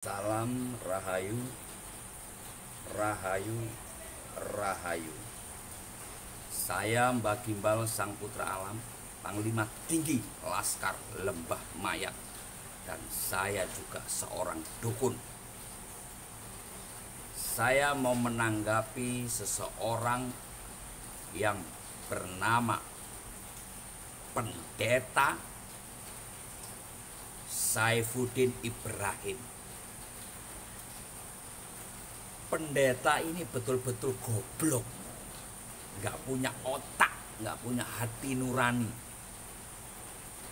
Salam Rahayu, Rahayu, Rahayu. Saya Mbah Gimbal Sang Putra Alam, Panglima Tinggi Laskar Lembah Mayat. Dan saya juga seorang dukun. Saya mau menanggapi seseorang yang bernama Pendeta Saifuddin Ibrahim. Pendeta ini betul-betul goblok, nggak punya otak, nggak punya hati nurani.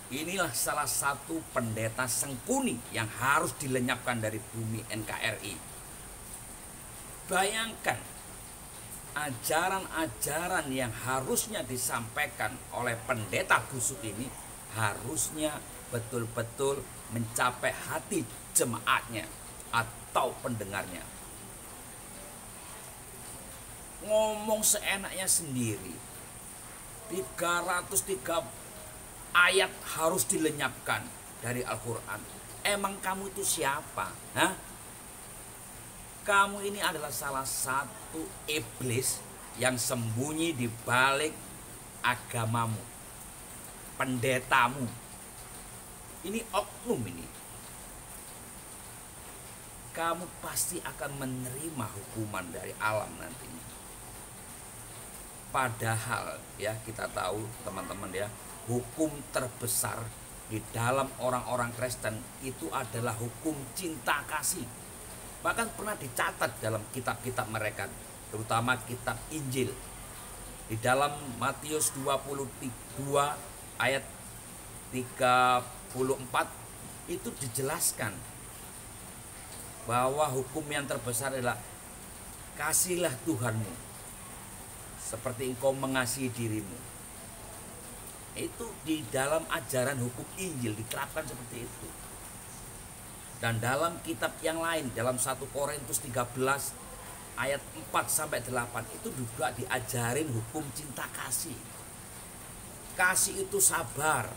Inilah salah satu pendeta sengkuni yang harus dilenyapkan dari bumi NKRI. Bayangkan, ajaran-ajaran yang harusnya disampaikan oleh pendeta busuk ini harusnya betul-betul mencapai hati jemaatnya atau pendengarnya. Ngomong seenaknya sendiri, 303 ayat harus dilenyapkan dari Al-Quran. Emang kamu itu siapa? Hah? Kamu ini adalah salah satu iblis yang sembunyi di balik agamamu, pendetamu. Ini oknum ini. Kamu pasti akan menerima hukuman dari alam nantinya. Padahal ya, kita tahu teman-teman ya, hukum terbesar di dalam orang-orang Kristen itu adalah hukum cinta kasih. Bahkan pernah dicatat dalam kitab-kitab mereka, terutama kitab Injil. Di dalam Matius 22 ayat 34 itu dijelaskan bahwa hukum yang terbesar adalah kasihilah Tuhanmu seperti engkau mengasihi dirimu. Itu di dalam ajaran hukum Injil diterapkan seperti itu. Dan dalam kitab yang lain, dalam 1 Korintus 13 ayat 4-8 itu juga diajarin hukum cinta kasih. Kasih itu sabar,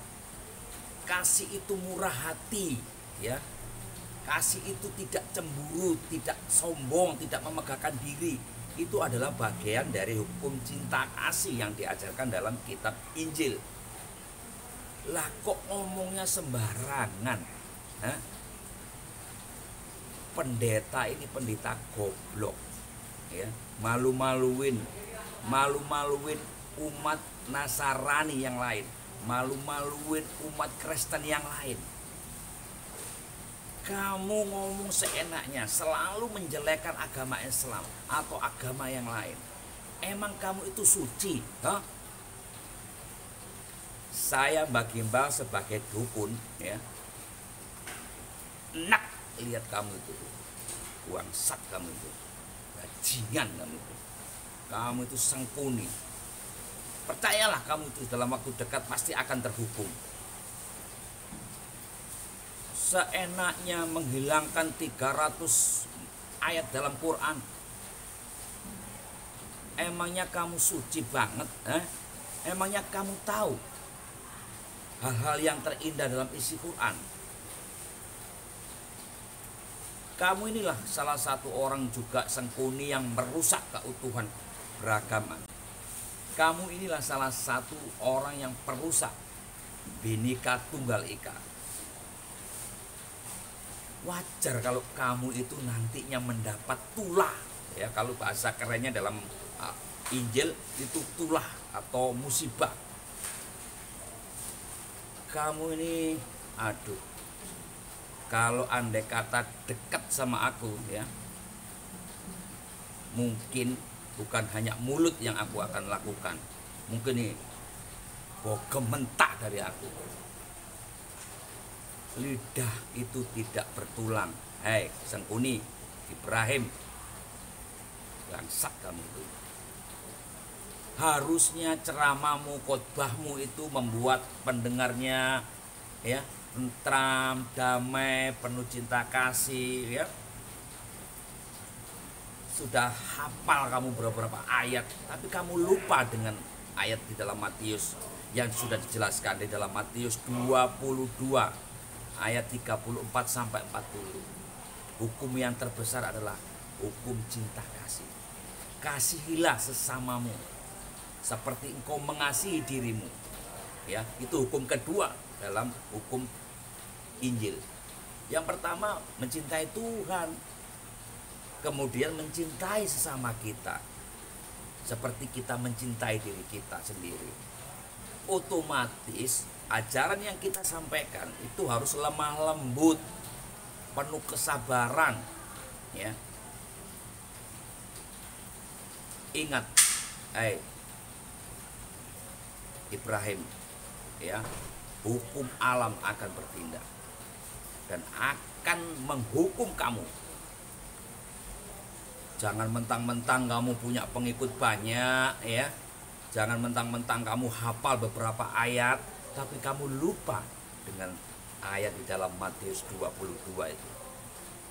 kasih itu murah hati, ya. Kasih itu tidak cemburu, tidak sombong, tidak memegahkan diri. Itu adalah bagian dari hukum cinta kasih yang diajarkan dalam kitab Injil. Lah kok ngomongnya sembarangan? Hah? Pendeta ini pendeta goblok, ya. Malu-maluin umat Nasrani yang lain, malu-maluin umat Kristen yang lain. Kamu ngomong seenaknya, selalu menjelekkan agama Islam atau agama yang lain. Emang kamu itu suci? Hah? Saya Mbah Gimbal sebagai dukun, ya, enak lihat kamu itu, bangsat kamu itu, bajingan kamu itu. Kamu itu sengkuni. Percayalah, kamu itu dalam waktu dekat pasti akan terhukum. Seenaknya menghilangkan 300 ayat dalam Quran. Emangnya kamu suci banget? Emangnya kamu tahu hal-hal yang terindah dalam isi Quran? Kamu inilah salah satu orang juga sengkuni yang merusak keutuhan beragama. Kamu inilah salah satu orang yang perusak Bhinneka Tunggal Ika. Wajar kalau kamu itu nantinya mendapat tulah, ya, kalau bahasa kerennya dalam Injil itu tulah atau musibah. Kamu ini, aduh, kalau andai kata dekat sama aku, ya, mungkin bukan hanya mulut yang aku akan lakukan, mungkin nih bogem mentak dari aku. Lidah itu tidak bertulang. Hei sengkuni Ibrahim, bangsat kamu itu. Harusnya ceramahmu, khotbahmu itu membuat pendengarnya, ya, tentram, damai, penuh cinta kasih, ya. Sudah hafal kamu beberapa ayat, tapi kamu lupa dengan ayat di dalam Matius yang sudah dijelaskan di dalam Matius 22 ayat 34-40. Hukum yang terbesar adalah hukum cinta kasih. Kasihilah sesamamu seperti engkau mengasihi dirimu. Ya, itu hukum kedua dalam hukum Injil. Yang pertama mencintai Tuhan, kemudian mencintai sesama kita seperti kita mencintai diri kita sendiri. Otomatis ajaran yang kita sampaikan itu harus lemah lembut, penuh kesabaran, ya. Ingat, Ibrahim, ya, hukum alam akan bertindak dan akan menghukum kamu. Jangan mentang-mentang kamu punya pengikut banyak, ya. Jangan mentang-mentang kamu hafal beberapa ayat, tapi kamu lupa dengan ayat di dalam Matius 22 itu,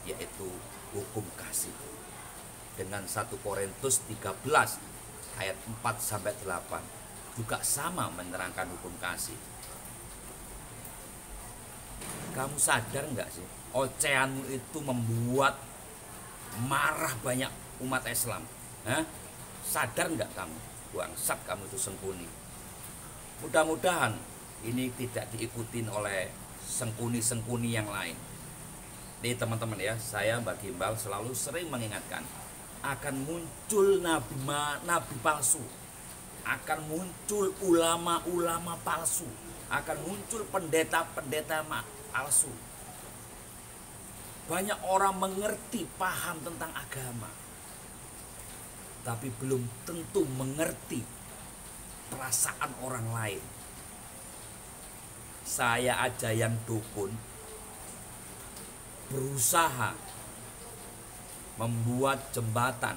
yaitu hukum kasih. Dengan 1 Korintus 13 ayat 4-8 juga sama menerangkan hukum kasih. Kamu sadar nggak sih, ocehanmu itu membuat marah banyak umat Islam? Sadar nggak kamu? Bangsat kamu itu sengkuni. Mudah-mudahan ini tidak diikutin oleh sengkuni-sengkuni yang lain. Nih teman-teman ya, saya Mbak Gimbal selalu sering mengingatkan, akan muncul nabi palsu, akan muncul ulama-ulama palsu, akan muncul pendeta-pendeta palsu. Banyak orang mengerti, paham tentang agama, tapi belum tentu mengerti perasaan orang lain. Saya aja yang dukun berusaha membuat jembatan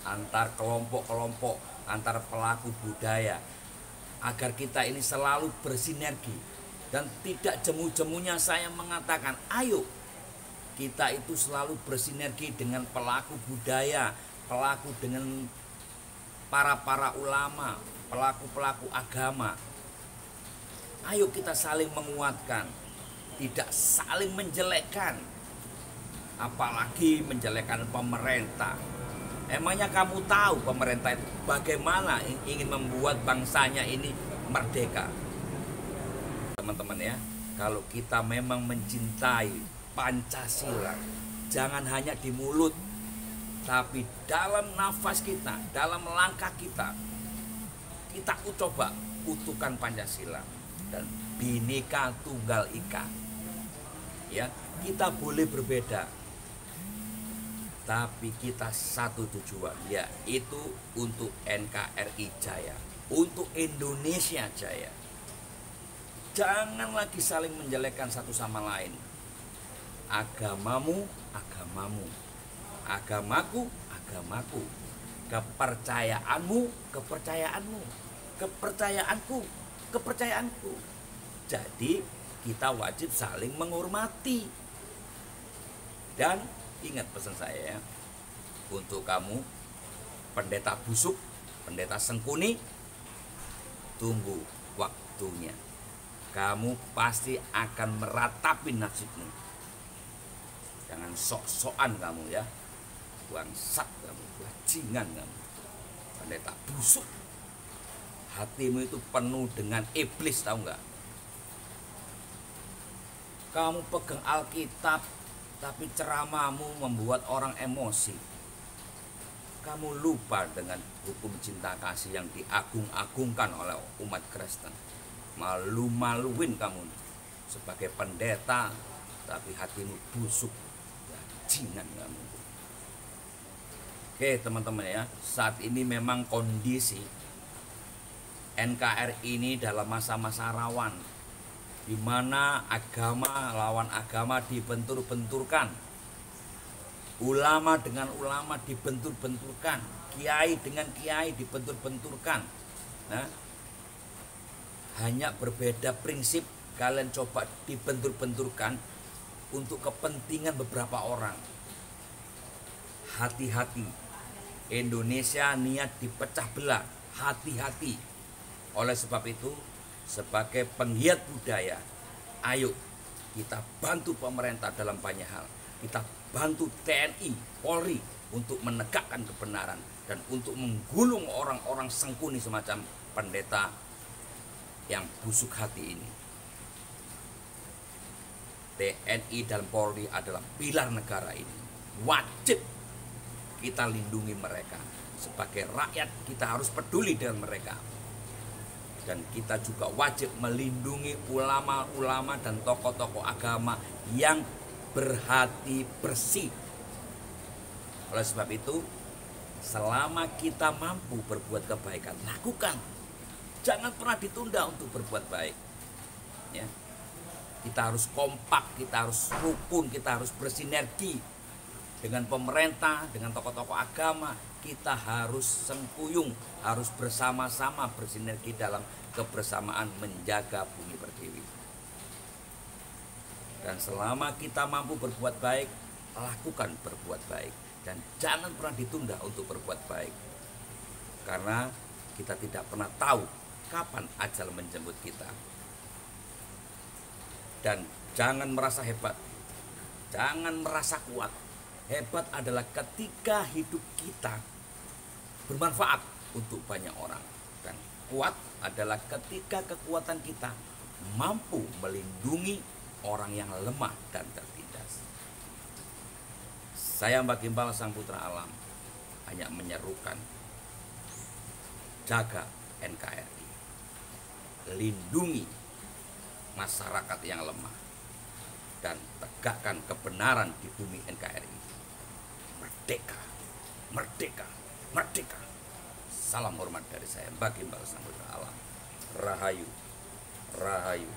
antar kelompok-kelompok, antar pelaku budaya, agar kita ini selalu bersinergi. Dan tidak jemu-jemunya saya mengatakan, ayo kita itu selalu bersinergi dengan pelaku budaya, pelaku dengan para ulama, pelaku agama. Ayo kita saling menguatkan, tidak saling menjelekkan, apalagi menjelekkan pemerintah. Emangnya kamu tahu pemerintah itu bagaimana ingin membuat bangsanya ini merdeka? Teman-teman ya, kalau kita memang mencintai Pancasila, jangan hanya di mulut, tapi dalam nafas kita, dalam langkah kita coba utuhkan Pancasila dan Bhinneka Tunggal Ika. Ya, kita boleh berbeda, tapi kita satu tujuan, yaitu untuk NKRI Jaya, untuk Indonesia Jaya. Jangan lagi saling menjelekkan satu sama lain. Agamamu, agamamu, agamaku, agamaku, kepercayaanmu, kepercayaanmu, kepercayaanku, kepercayaanku. Jadi kita wajib saling menghormati. Dan ingat pesan saya ya, untuk kamu pendeta busuk, pendeta sengkuni, tunggu waktunya. Kamu pasti akan meratapi nasibmu. Jangan sok-sokan kamu ya, bangsat kamu, bajingan kamu, pendeta busuk. Hatimu itu penuh dengan iblis, tahu nggak? Kamu pegang Alkitab, tapi ceramahmu membuat orang emosi. Kamu lupa dengan hukum cinta kasih yang diagung-agungkan oleh umat Kristen. Malu-maluin kamu sebagai pendeta, tapi hatimu busuk, bajingan kamu. Oke teman-teman ya, saat ini memang kondisi NKRI ini dalam masa-masa rawan, di mana agama lawan agama dibentur-benturkan, ulama dengan ulama dibentur-benturkan, kiai dengan kiai dibentur-benturkan. Hanya berbeda prinsip, kalian coba dibentur-benturkan untuk kepentingan beberapa orang. Hati-hati, Indonesia niat dipecah belah, hati-hati. Oleh sebab itu, sebagai penggiat budaya, ayo kita bantu pemerintah dalam banyak hal. kita bantu TNI, Polri untuk menegakkan kebenaran dan untuk menggulung orang-orang sengkuni semacam pendeta yang busuk hati ini. TNI dan Polri adalah pilar negara ini. Wajib kita lindungi mereka. Sebagai rakyat kita harus peduli dengan mereka. Dan kita juga wajib melindungi ulama-ulama dan tokoh-tokoh agama yang berhati bersih. Oleh sebab itu, selama kita mampu berbuat kebaikan, lakukan. Jangan pernah ditunda untuk berbuat baik. Ya. Kita harus kompak, kita harus rukun, kita harus bersinergi dengan pemerintah, dengan tokoh-tokoh agama. Kita harus sengkuyung, harus bersama-sama bersinergi dalam kebersamaan menjaga bumi pertiwi. Dan selama kita mampu berbuat baik, lakukan berbuat baik. Dan jangan pernah ditunda untuk berbuat baik. Karena kita tidak pernah tahu kapan ajal menjemput kita. Dan jangan merasa hebat, jangan merasa kuat. Hebat adalah ketika hidup kita bermanfaat untuk banyak orang. Dan kuat adalah ketika kekuatan kita mampu melindungi orang yang lemah dan tertindas. Saya Mbak Gimbal Sang Putra Alam hanya menyerukan, jaga NKRI, lindungi masyarakat yang lemah, dan tegakkan kebenaran di bumi NKRI. Merdeka, merdeka, merdeka. Salam hormat dari saya Mbak Gimbal Sang Putra Alam. Rahayu, rahayu,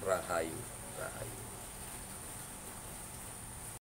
rahayu, rahayu.